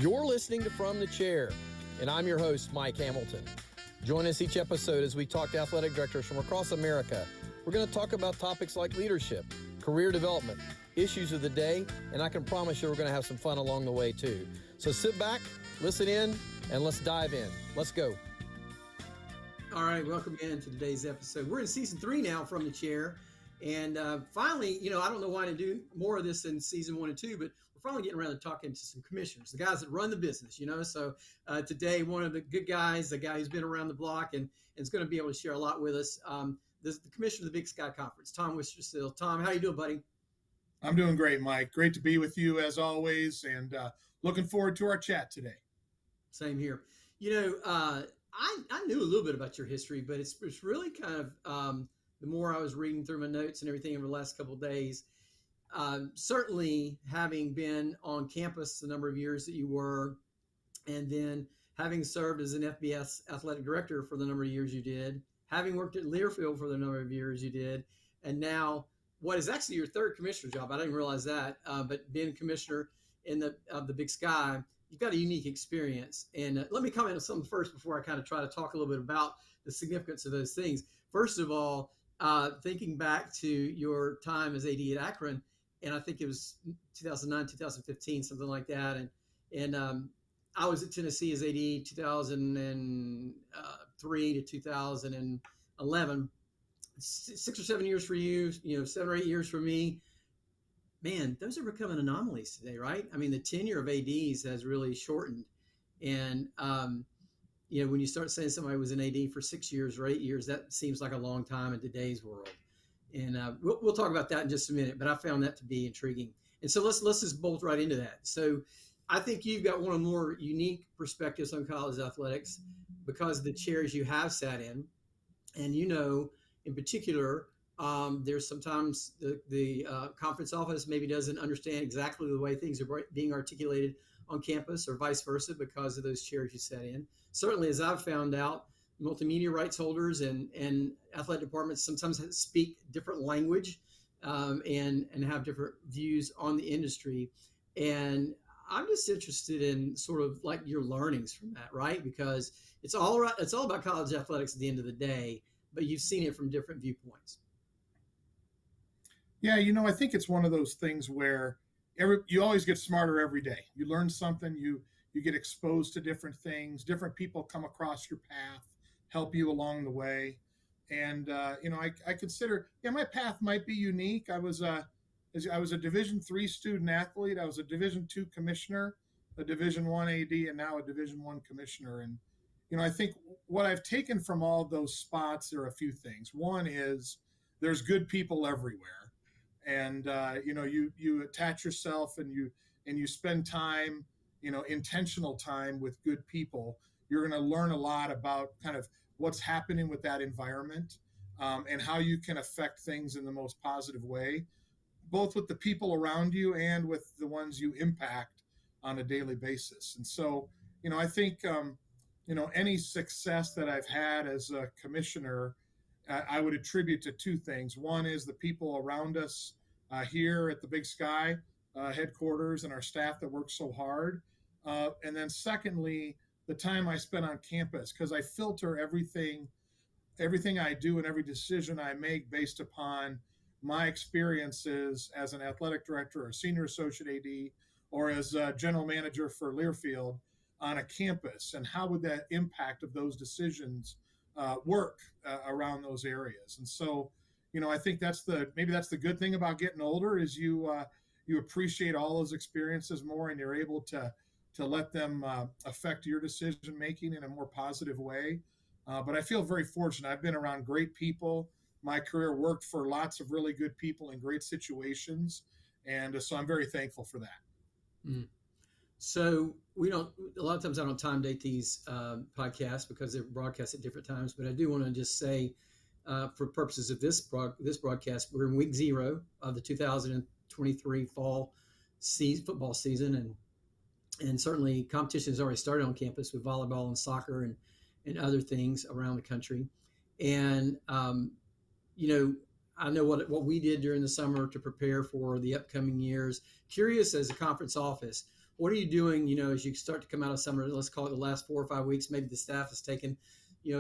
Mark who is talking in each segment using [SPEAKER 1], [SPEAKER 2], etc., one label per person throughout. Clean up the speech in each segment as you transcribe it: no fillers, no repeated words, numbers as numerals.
[SPEAKER 1] You're listening to From the Chair, and I'm your host, Mike Hamilton. Join us each episode as we talk to athletic directors from across America. We're going to talk about topics like leadership, career development, issues of the day, and I can promise you we're going to have some fun along the way too. So sit back, listen in, and let's dive in. Let's go. All right, welcome in to today's episode. We're in season 3 now, From the Chair. And finally, I don't know why to do more of this in season 1 and 2, but we're finally getting around to talking to some commissioners, the guys that run the business, So today, one of the good guys, the guy who's been around the block and is going to be able to share a lot with us, the commissioner of the Big Sky Conference, Tom Wistrcill. Tom, how you doing, buddy?
[SPEAKER 2] I'm doing great, Mike. Great to be with you as always, and looking forward to our chat today.
[SPEAKER 1] Same here. I knew a little bit about your history, but it's really kind of the more I was reading through my notes and everything over the last couple of days, certainly having been on campus the number of years that you were, and then having served as an FBS athletic director for the number of years you did, having worked at Learfield for the number of years you did, and now what is actually your third commissioner job. I didn't realize that, but being commissioner of the Big Sky, you've got a unique experience. And let me comment on something first before I kind of try to talk a little bit about the significance of those things. First of all, thinking back to your time as AD at Akron, and I think it was 2009, 2015, something like that. And I was at Tennessee as AD 2003 to 2011. 6 or 7 years for you, 7 or 8 years for me. Man, those are becoming anomalies today, right? I mean, the tenure of ADs has really shortened. And, when you start saying somebody was an AD for 6 years or 8 years, that seems like a long time in today's world. And we'll talk about that in just a minute, but I found that to be intriguing. And so let's just bolt right into that. So I think you've got one of the more unique perspectives on college athletics because of the chairs you have sat in. And in particular, there's sometimes the conference office maybe doesn't understand exactly the way things are being articulated on campus or vice versa because of those chairs you sat in. Certainly, as I've found out, multimedia rights holders and athletic departments sometimes speak different language and have different views on the industry. And I'm just interested in sort of like your learnings from that, right? Because it's all about college athletics at the end of the day, but you've seen it from different viewpoints.
[SPEAKER 2] Yeah, I think it's one of those things where you always get smarter every day. You learn something, you get exposed to different things, different people come across your path, help you along the way. And, I consider, my path might be unique. I was a Division III student athlete. I was a Division II commissioner, a Division I AD, and now a Division I commissioner. And, I think what I've taken from all of those spots are a few things. One is there's good people everywhere. And, you attach yourself and you spend time, intentional time with good people. You're going to learn a lot about kind of what's happening with that environment and how you can affect things in the most positive way, both with the people around you and with the ones you impact on a daily basis. And so, I think, any success that I've had as a commissioner, I would attribute to two things. One is the people around us here at the Big Sky headquarters and our staff that works so hard. And then secondly, the time I spent on campus, because I filter everything I do and every decision I make based upon my experiences as an athletic director or senior associate AD or as a general manager for Learfield on a campus, and how would that impact of those decisions work around those areas. And so, I think maybe that's the good thing about getting older is you appreciate all those experiences more, and you're able to let them affect your decision making in a more positive way. But I feel very fortunate. I've been around great people. My career worked for lots of really good people in great situations, and so I'm very thankful for that.
[SPEAKER 1] Mm. So a lot of times I don't time date these podcasts because they're broadcast at different times, but I do want to just say for purposes of this broadcast, we're in week 0 of the 2023 fall football season. And certainly competition has already started on campus with volleyball and soccer and other things around the country. And, I know what we did during the summer to prepare for the upcoming years. Curious as a conference office, what are you doing, as you start to come out of summer? Let's call it the last 4 or 5 weeks. Maybe the staff has taken,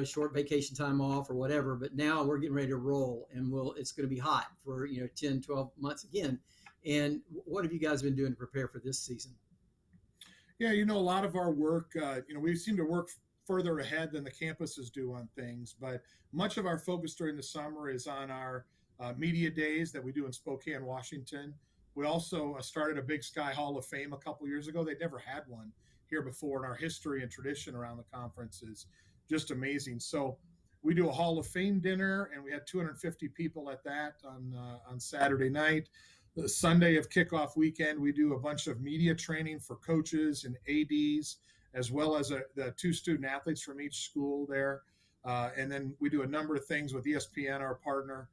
[SPEAKER 1] short vacation time off or whatever, but now we're getting ready to roll, and it's going to be hot for, 10, 12 months again. And what have you guys been doing to prepare for this season?
[SPEAKER 2] Yeah, a lot of our work, we seem to work further ahead than the campuses do on things, but much of our focus during the summer is on our media days that we do in Spokane, Washington. We also started a Big Sky Hall of Fame a couple years ago. They'd never had one here before, and our history and tradition around the conference is just amazing. So we do a Hall of Fame dinner, and we had 250 people at that on Saturday night. The Sunday of kickoff weekend, we do a bunch of media training for coaches and ADs, as well as the 2 student athletes from each school there. And then we do a number of things with ESPN, our partner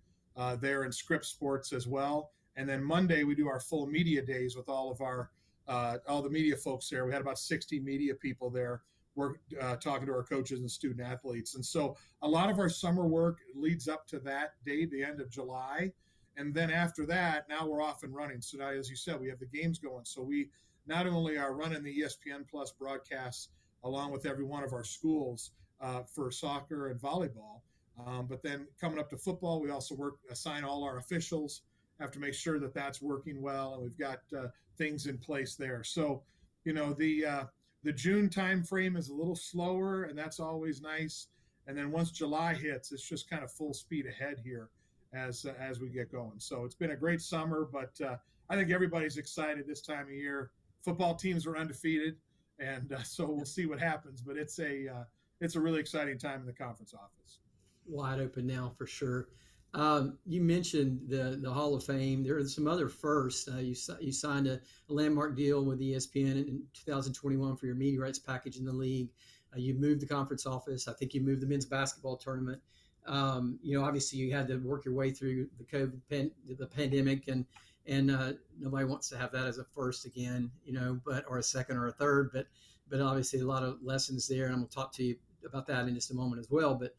[SPEAKER 2] there, in Script Sports as well. And then Monday, we do our full media days with all the media folks there. We had about 60 media people there. We're talking to our coaches and student athletes. And so a lot of our summer work leads up to that date, the end of July. And then after that, now we're off and running. So now, as you said, we have the games going. So we not only are running the ESPN Plus broadcasts along with every one of our schools for soccer and volleyball, but then coming up to football, we also assign all our officials, have to make sure that that's working well, and we've got things in place there. So, the June time frame is a little slower, and that's always nice. And then once July hits, it's just kind of full speed ahead here as we get going. So it's been a great summer, but I think everybody's excited this time of year. Football teams are undefeated, and so we'll see what happens. But it's a really exciting time in the conference office.
[SPEAKER 1] Wide open now for sure. You mentioned the Hall of Fame. There are some other firsts. You signed a landmark deal with ESPN in 2021 for your media rights package in the league. You moved the conference office. I think you moved the men's basketball tournament. Obviously you had to work your way through the pandemic, and nobody wants to have that as a first again, or a second or a third, but obviously a lot of lessons there. And I'm going to talk to you about that in just a moment as well. But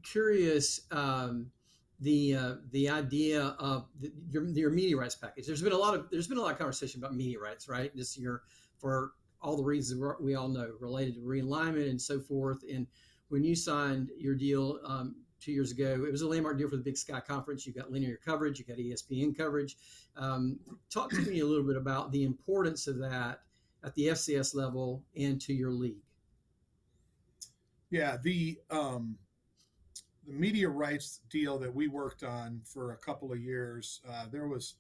[SPEAKER 1] curious, the idea of your media rights package. There's been a lot of conversation about media rights, right, this year, for all the reasons we all know, related to realignment and so forth. And when you signed your deal 2 years ago, it was a landmark deal for the Big Sky Conference. You got linear coverage, you got ESPN coverage. Talk to me a little bit about the importance of that at the FCS level and to your league.
[SPEAKER 2] Yeah, the media rights deal that we worked on for a couple of years, there was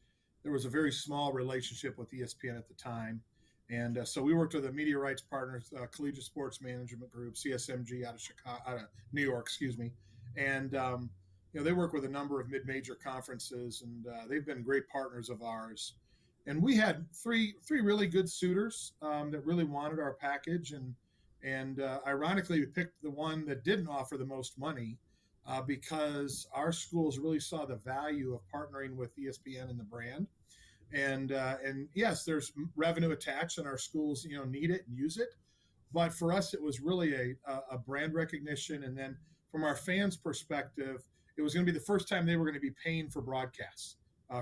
[SPEAKER 2] a very small relationship with ESPN at the time. And so we worked with a media rights partners, Collegiate Sports Management Group, CSMG, out of New York, excuse me. And they work with a number of mid-major conferences, and they've been great partners of ours. And we had three really good suitors that really wanted our package, and ironically, we picked the one that didn't offer the most money because our schools really saw the value of partnering with ESPN and the brand. And yes, there's revenue attached, and our schools, need it and use it. But for us, it was really a brand recognition. And then from our fans' perspective, it was going to be the first time they were going to be paying for broadcasts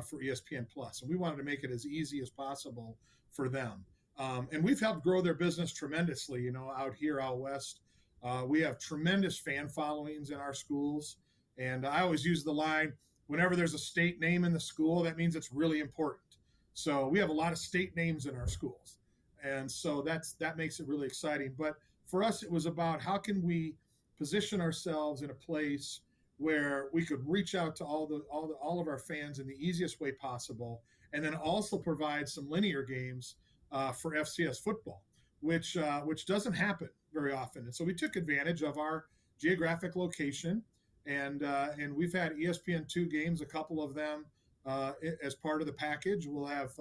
[SPEAKER 2] for ESPN Plus, and we wanted to make it as easy as possible for them. And we've helped grow their business tremendously. Out here out west, we have tremendous fan followings in our schools, and I always use the line, whenever there's a state name in the school, that means it's really important. So we have a lot of state names in our schools. And so that makes it really exciting. But for us, it was about how can we position ourselves in a place where we could reach out to all of our fans in the easiest way possible, and then also provide some linear games for FCS football, which doesn't happen very often. And so we took advantage of our geographic location, and we've had ESPN2 games, a couple of them as part of the package. We'll have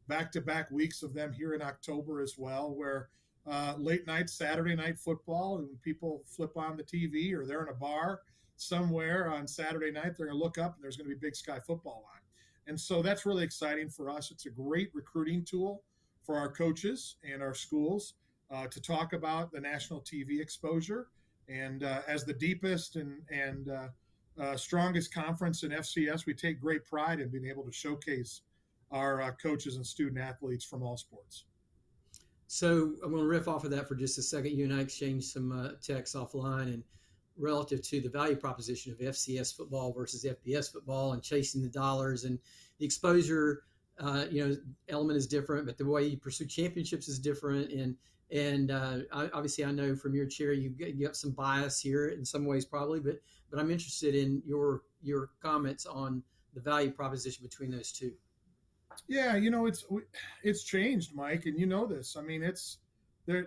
[SPEAKER 2] back-to-back weeks of them here in October as well, where late night Saturday night football, and people flip on the TV or they're in a bar somewhere on Saturday night, they're going to look up and there's going to be Big Sky football on. And so that's really exciting for us. It's a great recruiting tool for our coaches and our schools to talk about the national TV exposure. And as the deepest and strongest conference in FCS, we take great pride in being able to showcase our coaches and student athletes from all sports.
[SPEAKER 1] So I'm going to riff off of that for just a second. You and I exchanged some texts offline, and relative to the value proposition of FCS football versus FBS football and chasing the dollars, and the exposure, element is different, but the way you pursue championships is different. Obviously, I know from your chair you got some bias here in some ways, probably, but I'm interested in your comments on the value proposition between those two.
[SPEAKER 2] Yeah, it's changed, Mike, and you know this. I mean, it's there.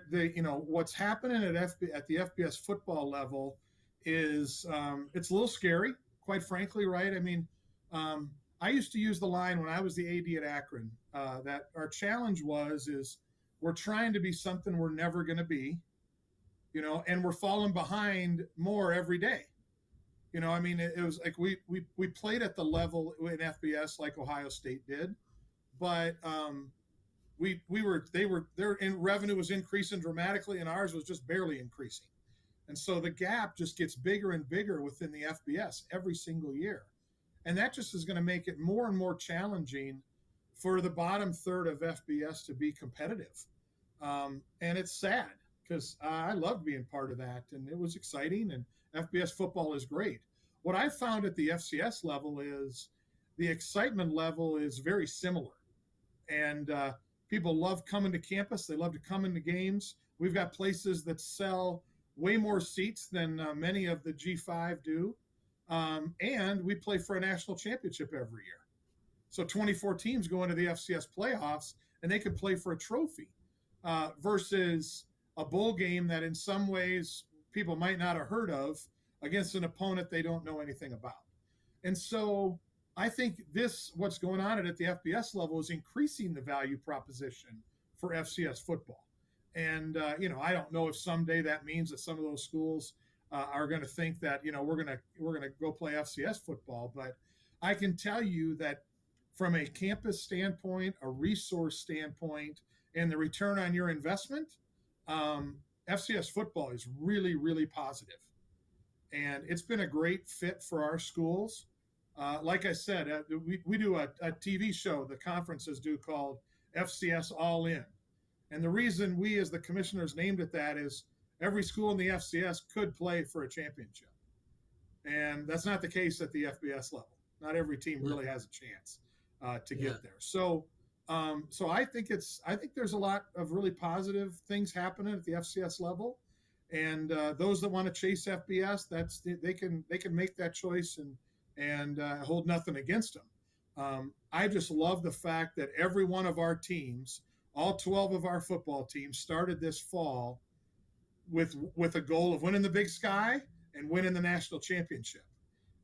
[SPEAKER 2] What's happening at the FBS football level is it's a little scary, quite frankly, right? I mean, um, I used to use the line when I was the AD at Akron that our challenge is we're trying to be something we're never going to be, and we're falling behind more every day. I mean, it was like we played at the level in FBS like Ohio State did, but we were their revenue was increasing dramatically, and ours was just barely increasing, and so the gap just gets bigger and bigger within the FBS every single year, and that just is going to make it more and more challenging for the bottom third of FBS to be competitive, and it's sad because I loved being part of that, and it was exciting, and FBS football is great. What I found at the FCS level is the excitement level is very similar, and people love coming to campus. They love to come into games. We've got places that sell way more seats than many of the G5 do, and we play for a national championship every year. So 24 teams go into the FCS playoffs, and they could play for a trophy versus a bowl game that in some ways people might not have heard of against an opponent they don't know anything about. And so I think what's going on at the FBS level is increasing the value proposition for FCS football. And, I don't know if someday that means that some of those schools are going to think that, we're going to go play FCS football. But I can tell you that from a campus standpoint, a resource standpoint, and the return on your investment, FCS football is really, really positive. And it's been a great fit for our schools. Like I said, we do a TV show the conferences do called FCS All In. And the reason we as the commissioners named it that is every school in the FCS could play for a championship. And that's not the case at the FBS level. Not every team really has a chance to get there. So I think there's a lot of really positive things happening at the FCS level. And those that want to chase FBS, they can make that choice and hold nothing against them. I just love the fact that every one of our teams, all 12 of our football teams, started this fall with a goal of winning the Big Sky and winning the national championship.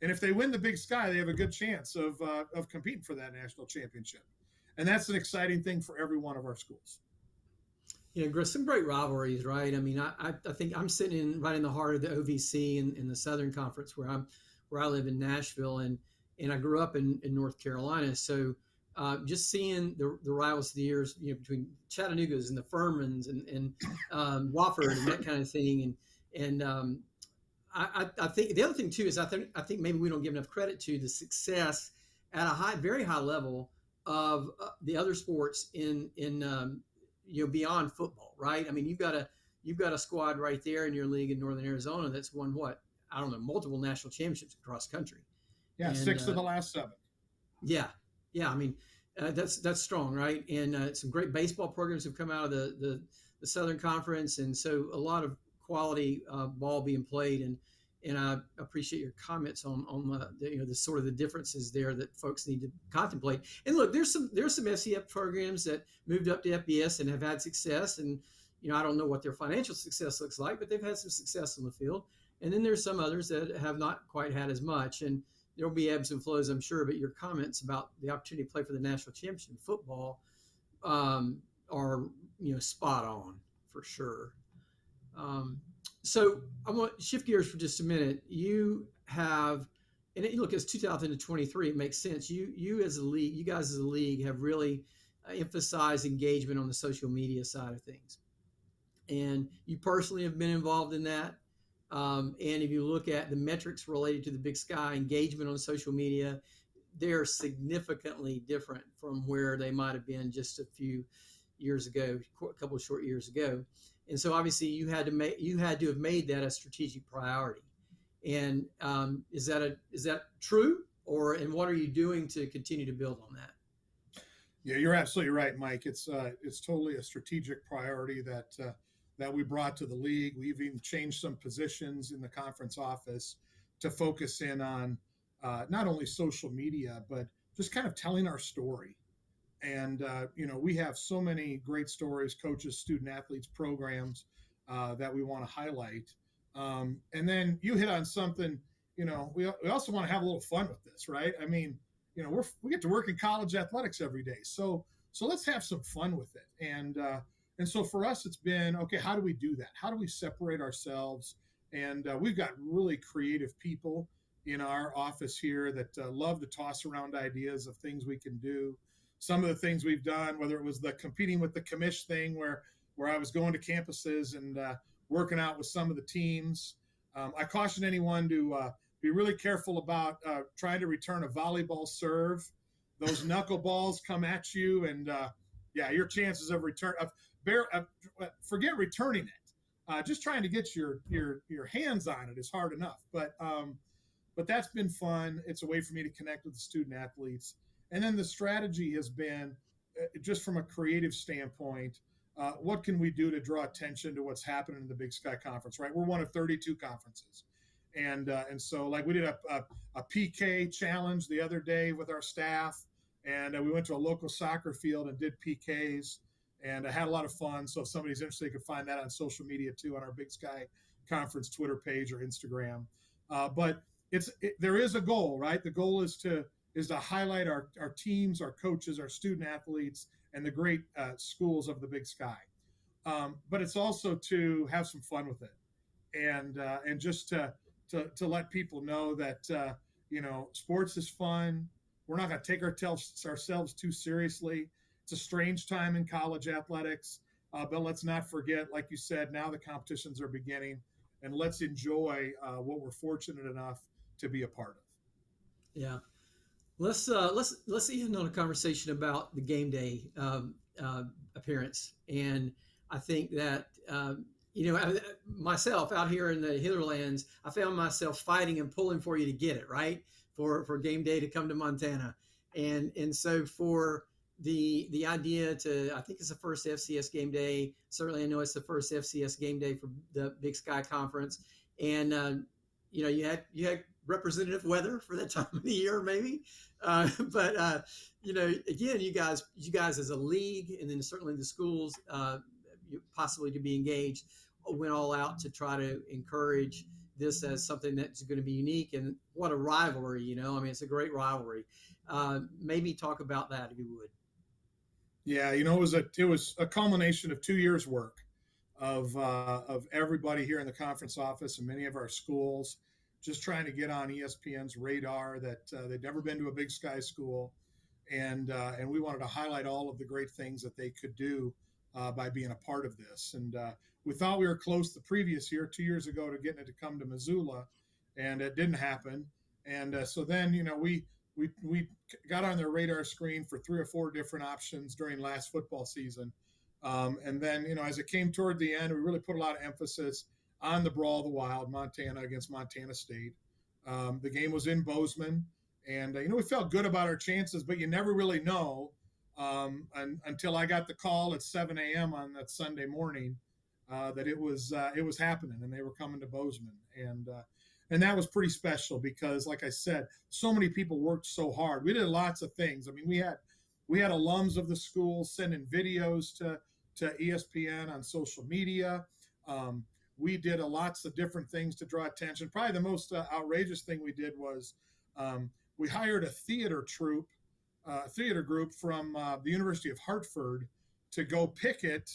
[SPEAKER 2] And if they win the Big Sky, they have a good chance of competing for that national championship. And that's an exciting thing for every one of our schools.
[SPEAKER 1] Some great rivalries, right? I mean, I think I'm sitting right in the heart of the OVC in the Southern Conference where I live in Nashville, and I grew up in North Carolina. So just seeing the rivals of the years, between Chattanooga's and the Furmans and Wofford and that kind of thing. And I think the other thing too is I think maybe we don't give enough credit to the success at a very high level of the other sports in beyond football, right? I mean, you've got a squad right there in your league in Northern Arizona that's won multiple national championships across country.
[SPEAKER 2] Yeah, 6 of the last 7.
[SPEAKER 1] Yeah. I mean, that's strong, right? And some great baseball programs have come out of the Southern Conference, and so a lot of quality ball being played. And I appreciate your comments on the sort of the differences there that folks need to contemplate. And look, there's some FCF programs that moved up to FBS and have had success, and I don't know what their financial success looks like, but they've had some success on the field. And then there's some others that have not quite had as much, and there'll be ebbs and flows, I'm sure. But your comments about the opportunity to play for the national championship in football are spot on for sure. So I want to shift gears for just a minute. You have, and look, it's 2023. It makes sense. You as a league, you guys as a league have really emphasized engagement on the social media side of things. And you personally have been involved in that. And if you look at the metrics related to the Big Sky, engagement on social media, they're significantly different from where they might have been just a few years ago, a couple of short years ago. And so obviously you had to have made that a strategic priority. And is that true, or and what are you doing to continue to build on that?
[SPEAKER 2] Yeah, you're absolutely right, Mike. It's totally a strategic priority that we brought to the league. We've even changed some positions in the conference office to focus in on not only social media but just kind of telling our story. And we have so many great stories, coaches, student athletes, programs that we want to highlight. And then you hit on something. We also want to have a little fun with this, right? I mean, we get to work in college athletics every day, so let's have some fun with it. And so for us, it's been okay. How do we do that? How do we separate ourselves? And we've got really creative people in our office here that love to toss around ideas of things we can do. Some of the things we've done, whether it was the competing with the commish thing, where I was going to campuses and working out with some of the teams. I caution anyone to be really careful about trying to return a volleyball serve. Those knuckleballs come at you, and your chances of forget returning it. Just trying to get your hands on it is hard enough. But that's been fun. It's a way for me to connect with the student athletes. And then the strategy has been just from a creative standpoint. What can we do to draw attention to what's happening in the Big Sky Conference? Right, we're one of 32 conferences. And so like we did a PK challenge the other day with our staff, and we went to a local soccer field and did PKs, and I had a lot of fun. So if somebody's interested, you can find that on social media too, on our Big Sky Conference Twitter page or Instagram. But there is a goal, right? The goal is to highlight our teams, our coaches, our student athletes, and the great schools of the Big Sky. But it's also to have some fun with it, and just to let people know that sports is fun. We're not going to take ourselves too seriously. It's a strange time in college athletics, but let's not forget, like you said, now the competitions are beginning, and let's enjoy what we're fortunate enough to be a part of.
[SPEAKER 1] Yeah, let's end on a conversation about the game day appearance, and I think that myself out here in the Hitherlands, I found myself fighting and pulling for you to get it right for game day to come to Montana, and so for the idea to, I think it's the first FCS game day. Certainly, I know it's the first FCS game day for the Big Sky Conference, and you had representative weather for that time of the year, maybe, but again, you guys as a league, and then certainly the schools, possibly to be engaged, went all out to try to encourage this as something that's going to be unique. And what a rivalry, I mean, it's a great rivalry. Maybe talk about that if you would.
[SPEAKER 2] Yeah, it was a culmination of 2 years work of everybody here in the conference office and many of our schools, just trying to get on ESPN's radar that they'd never been to a Big Sky school, and we wanted to highlight all of the great things that they could do by being a part of this. And we thought we were close the previous year, 2 years ago, to getting it to come to Missoula, and it didn't happen. And so then, we got on their radar screen for 3 or 4 different options during last football season. And then, as it came toward the end, we really put a lot of emphasis on the Brawl of the Wild, Montana against Montana State. The game was in Bozeman, and, we felt good about our chances, but you never really know until I got the call at 7 a.m. on that Sunday morning that it was happening, and they were coming to Bozeman. And that was pretty special because, like I said, so many people worked so hard. We did lots of things. I mean, we had alums of the school sending videos to ESPN on social media. We did lots of different things to draw attention. Probably the most outrageous thing we did was we hired a theater group from the University of Hartford to go picket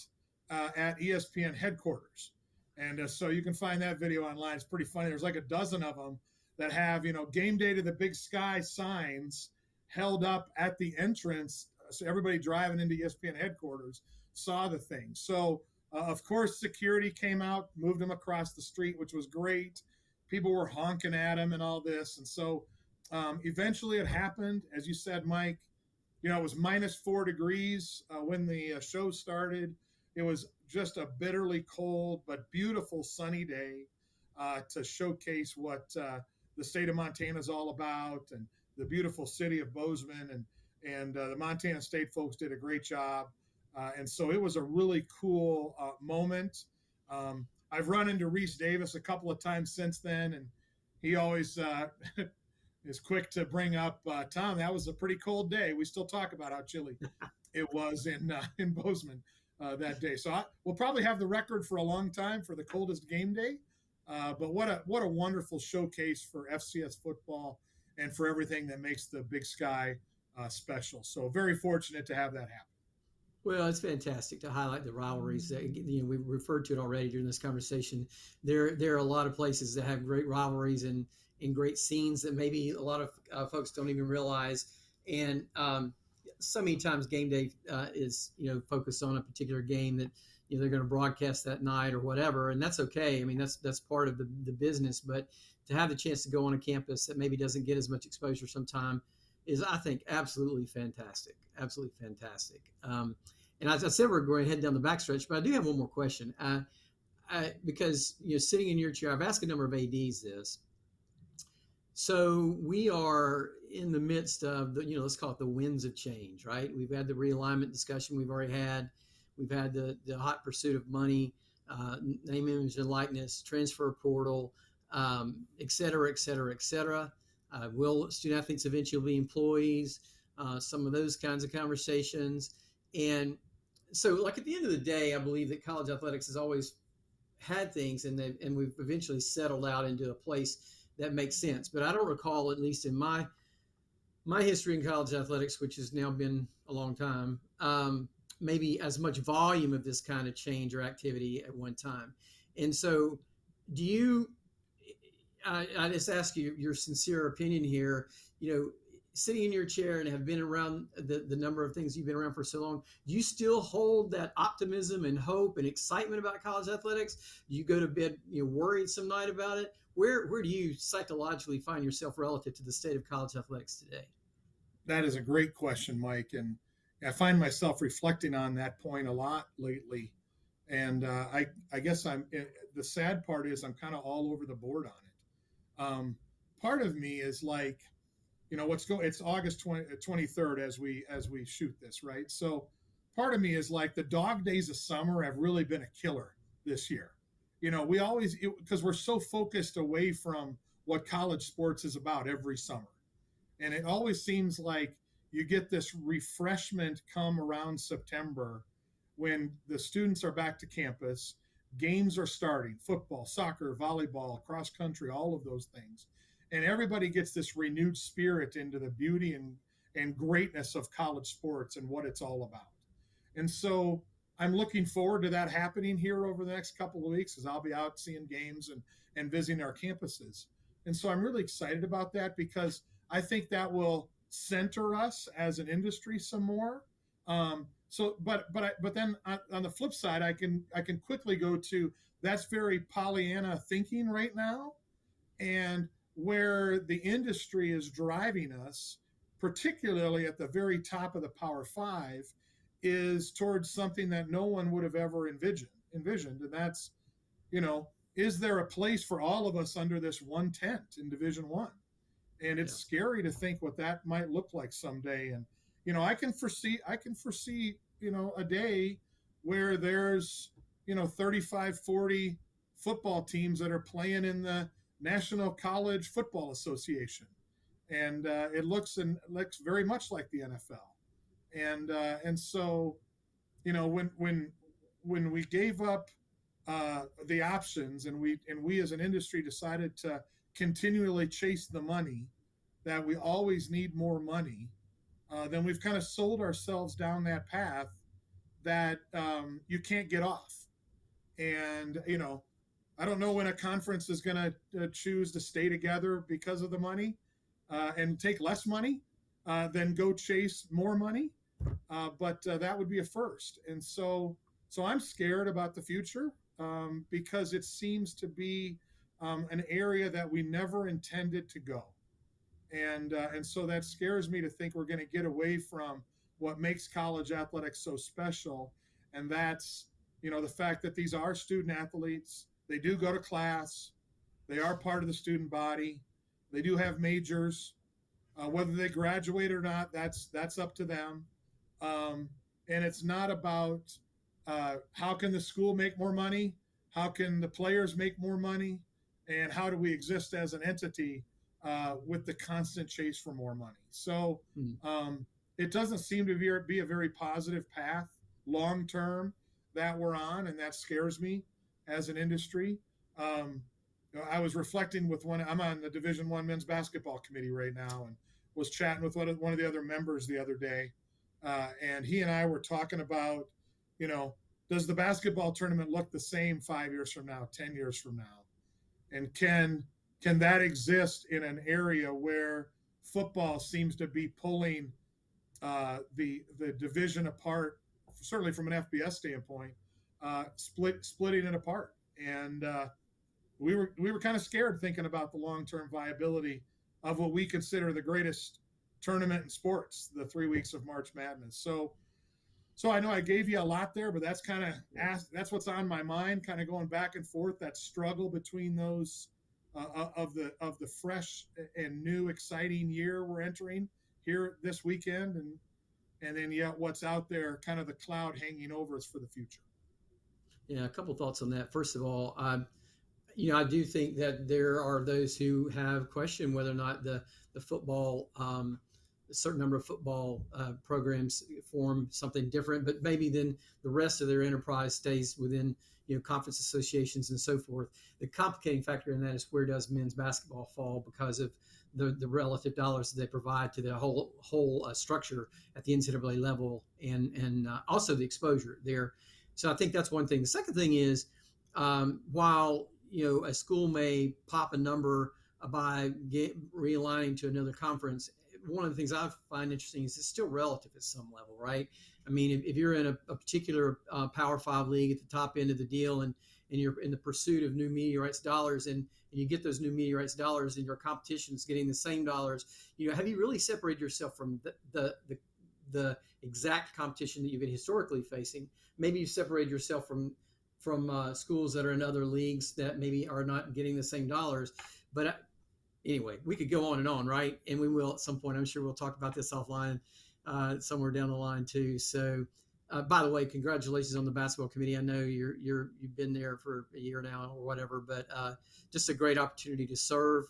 [SPEAKER 2] at ESPN headquarters. And so you can find that video online. It's pretty funny. There's like a dozen of them that have, game day to the Big Sky signs held up at the entrance. So everybody driving into ESPN headquarters saw the thing. So, of course, security came out, moved them across the street, which was great. People were honking at them and all this. And so Eventually it happened. As you said, Mike, it was -4 degrees when the show started. It was just a bitterly cold but beautiful sunny day to showcase what the state of Montana is all about, and the beautiful city of Bozeman, and the Montana State folks did a great job. And so it was a really cool moment. I've run into Reese Davis a couple of times since then, and he always is quick to bring up, Tom, that was a pretty cold day. We still talk about how chilly it was in Bozeman that day. So we'll probably have the record for a long time for the coldest game day. But what a wonderful showcase for FCS football and for everything that makes the Big Sky special. So very fortunate to have that happen.
[SPEAKER 1] Well, it's fantastic to highlight the rivalries that we referred to it already during this conversation. There are a lot of places that have great rivalries and great scenes that maybe a lot of folks don't even realize. And so many times game day is focused on a particular game that they're going to broadcast that night or whatever, and that's okay. I mean, that's part of the business. But to have the chance to go on a campus that maybe doesn't get as much exposure sometime is, I think, absolutely fantastic. Absolutely fantastic. And as I said, we're going to head down the backstretch, but I do have one more question. Because, sitting in your chair, I've asked a number of ADs this. So we are in the midst of let's call it the winds of change, right? We've had the realignment discussion we've already had. We've had the hot pursuit of money, name, image, and likeness, transfer portal, et cetera, et cetera, et cetera. Will student athletes eventually be employees? Some of those kinds of conversations. And so, like, at the end of the day, I believe that college athletics has always had things, and we've eventually settled out into a place that makes sense. But I don't recall, at least in my history in college athletics, which has now been a long time, maybe as much volume of this kind of change or activity at one time. And so, do you? I just ask you your sincere opinion here. Sitting in your chair and have been around the number of things you've been around for so long, do you still hold that optimism and hope and excitement about college athletics? Do you go to bed worried some night about it? Where do you psychologically find yourself relative to the state of college athletics today?
[SPEAKER 2] That is a great question, Mike. And I find myself reflecting on that point a lot lately. And I guess the sad part is I'm kind of all over the board on it. Part of me is like, it's August 23rd as we shoot this, right? So part of me is like, the dog days of summer have really been a killer this year. We always, because we're so focused away from what college sports is about every summer. And it always seems like you get this refreshment come around September when the students are back to campus, games are starting, football, soccer, volleyball, cross country, all of those things. And everybody gets this renewed spirit into the beauty and greatness of college sports and what it's all about. And so I'm looking forward to that happening here over the next couple of weeks, as I'll be out seeing games and visiting our campuses. And so I'm really excited about that, because I think that will center us as an industry some more. But then on the flip side, I can quickly go to, that's very Pollyanna thinking right now, and where the industry is driving us, particularly at the very top of the Power Five, is towards something that no one would have ever envisioned, and that's, is there a place for all of us under this one tent in Division One? And it's scary to think what that might look like someday. And I can foresee a day where there's 35, 40 football teams that are playing in the National College Football Association, and it looks very much like the NFL. And so when we gave up the options, and we as an industry decided to continually chase the money, that we always need more money, then we've kind of sold ourselves down that path that you can't get off. And I don't know when a conference is going to choose to stay together because of the money, and take less money than go chase more money. But that would be a first. And so I'm scared about the future, because it seems to be an area that we never intended to go. And so that scares me to think we're going to get away from what makes college athletics so special, and that's the fact that these are student athletes. They do go to class. They are part of the student body. They do have majors. Whether they graduate or not, that's up to them. Um, and it's not about how can the school make more money, how can the players make more money, and how do we exist as an entity with the constant chase for more money. So it doesn't seem to be a very positive path long term that we're on, and that scares me as an industry. I was reflecting with I'm on the Division I men's basketball committee right now, and was chatting with one of the other members the other day, and he and I were talking about, does the basketball tournament look the same 5 years from now, 10 years from now, and can that exist in an area where football seems to be pulling the division apart, certainly from an FBS standpoint, splitting it apart, and we were kind of scared thinking about the long-term viability of what we consider the greatest tournament in sports, the 3 weeks of March Madness. So I know I gave you a lot there, but that's that's what's on my mind, kind of going back and forth, that struggle between those of the fresh and new exciting year we're entering here this weekend, and then yet what's out there, kind of the cloud hanging over us for the future.
[SPEAKER 1] Yeah, a couple thoughts on that. First of all, I do think that there are those who have questioned whether or not the football, a certain number of football programs form something different, but maybe then the rest of their enterprise stays within conference associations and so forth. The complicating factor in that is, where does men's basketball fall because of the relative dollars that they provide to the whole structure at the NCAA level, and also the exposure there. So I think that's one thing. The second thing is, while a school may pop a number by realigning to another conference, one of the things I find interesting is it's still relative at some level, right? I mean, if you're in a particular Power 5 league at the top end of the deal, and you're in the pursuit of new media rights dollars, and you get those new media rights dollars, and your competition is getting the same dollars, have you really separated yourself from the exact competition that you've been historically facing? Maybe you separated yourself from schools that are in other leagues that maybe are not getting the same dollars. But anyway, we could go on, right? And we will at some point. I'm sure we'll talk about this offline somewhere down the line too. So, by the way, congratulations on the basketball committee. I know you've been there for a year now or whatever, but just a great opportunity to serve,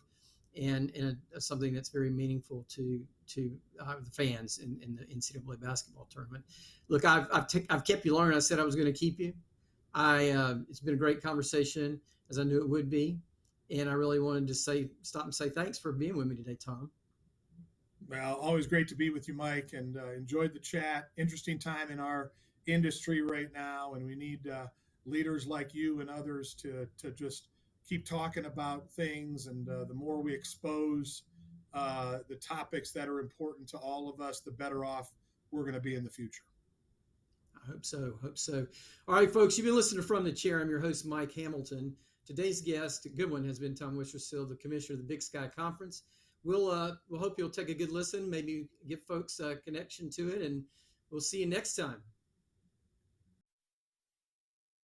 [SPEAKER 1] and something that's very meaningful to the fans in the NCAA basketball tournament. Look, I've kept you longer than I said I was going to keep you. It's been a great conversation, as I knew it would be. And I really wanted to stop and say thanks for being with me today, Tom.
[SPEAKER 2] Well, always great to be with you, Mike, and enjoyed the chat. Interesting time in our industry right now, and we need leaders like you and others to just keep talking about things. And the more we expose the topics that are important to all of us, the better off we're going to be in the future.
[SPEAKER 1] I hope so. All right, folks, you've been listening to From the Chair. I'm your host, Mike Hamilton. Today's guest, a good one, has been Tom Wistrcill, the commissioner of the Big Sky Conference. We'll hope you'll take a good listen, maybe give folks a connection to it, and we'll see you next time.